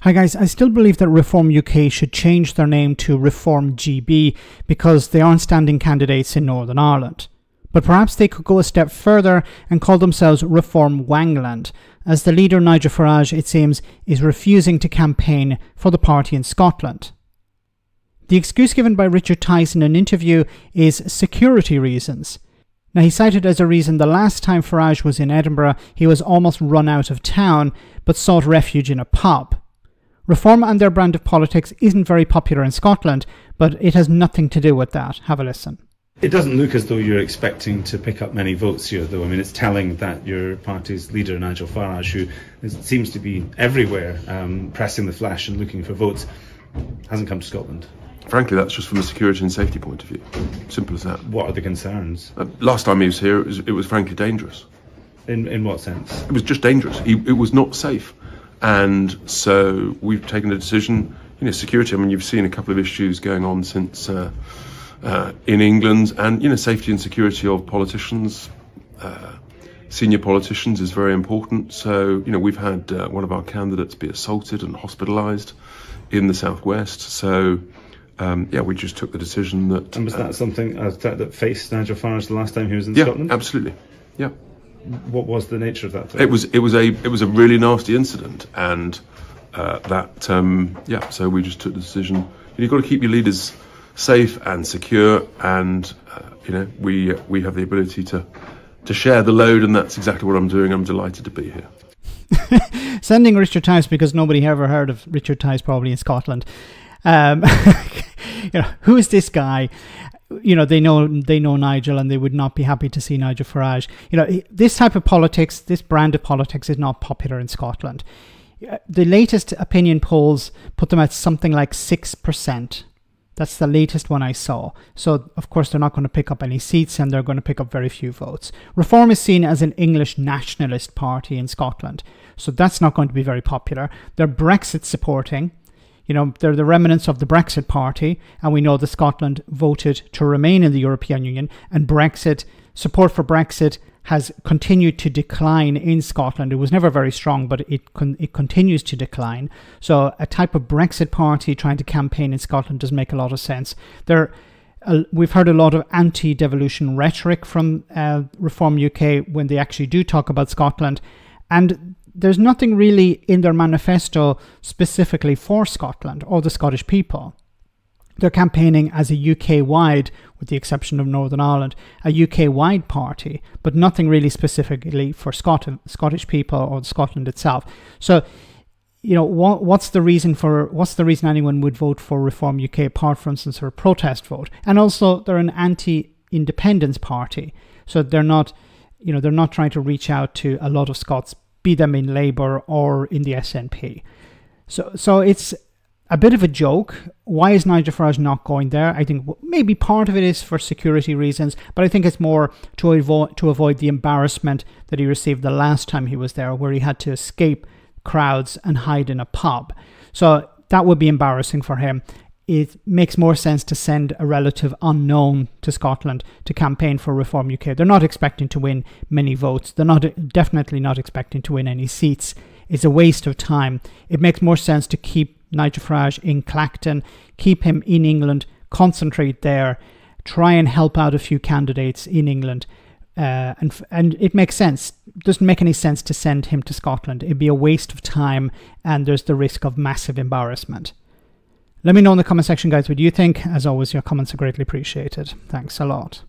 Hi guys, I still believe that Reform UK should change their name to Reform GB because they aren't standing candidates in Northern Ireland. But perhaps they could go a step further and call themselves Reform Wangland, as the leader Nigel Farage, it seems, is refusing to campaign for the party in Scotland. The excuse given by Richard Tice in an interview is security reasons. Now, he cited as a reason the last time Farage was in Edinburgh, he was almost run out of town, but sought refuge in a pub. Reform and their brand of politics isn't very popular in Scotland, but it has nothing to do with that. Have a listen. It doesn't look as though you're expecting to pick up many votes here, though. I mean, it's telling that your party's leader, Nigel Farage, who seems to be everywhere pressing the flesh and looking for votes, hasn't come to Scotland. Frankly, that's just from a security and safety point of view. Simple as that. What are the concerns? Last time he was here, it was frankly dangerous. In what sense? It was just dangerous. It was not safe. And so we've taken a decision, security. I mean, you've seen a couple of issues going on since in England, and, safety and security of politicians, senior politicians is very important. So, we've had one of our candidates be assaulted and hospitalised in the southwest. So, we just took the decision that... And was that something that faced Nigel Farage the last time he was in Scotland? Yeah, absolutely. Yeah. What was the nature of that threat? It was a really nasty incident, and so we just took the decision. You've got to keep your leaders safe and secure, and we have the ability to share the load, and that's exactly what I'm doing. I'm delighted to be here. Sending Richard Tice, because nobody ever heard of Richard Tice probably in Scotland. Who is this guy? They know Nigel, and they would not be happy to see Nigel Farage. This type of politics, this brand of politics, is not popular in Scotland. The latest opinion polls put them at something like 6%. That's the latest one I saw. So, of course, they're not going to pick up any seats, and they're going to pick up very few votes. Reform is seen as an English nationalist party in Scotland. So that's not going to be very popular. They're Brexit supporting. They're the remnants of the Brexit party, and we know that Scotland voted to remain in the European Union, and support for Brexit has continued to decline in Scotland. It was never very strong, but it continues to decline. So a type of Brexit party trying to campaign in Scotland doesn't make a lot of sense. We've heard a lot of anti-devolution rhetoric from Reform UK when they actually do talk about Scotland, and there's nothing really in their manifesto specifically for Scotland or the Scottish people. They're campaigning as a UK-wide, with the exception of Northern Ireland, a UK-wide party, but nothing really specifically for Scottish people or Scotland itself. So, what's the reason anyone would vote for Reform UK apart from, for instance, a protest vote? And also, they're an anti-independence party, so they're not trying to reach out to a lot of Scots, be them in Labour or in the SNP. So it's a bit of a joke. Why is Nigel Farage not going there? I think maybe part of it is for security reasons, but I think it's more to avoid the embarrassment that he received the last time he was there, where he had to escape crowds and hide in a pub. So that would be embarrassing for him. It makes more sense to send a relative unknown to Scotland to campaign for Reform UK. They're not expecting to win many votes. They're definitely not expecting to win any seats. It's a waste of time. It makes more sense to keep Nigel Farage in Clacton, keep him in England, concentrate there, try and help out a few candidates in England. And it makes sense. It doesn't make any sense to send him to Scotland. It'd be a waste of time, and there's the risk of massive embarrassment. Let me know in the comment section, guys, what you think. As always, your comments are greatly appreciated. Thanks a lot.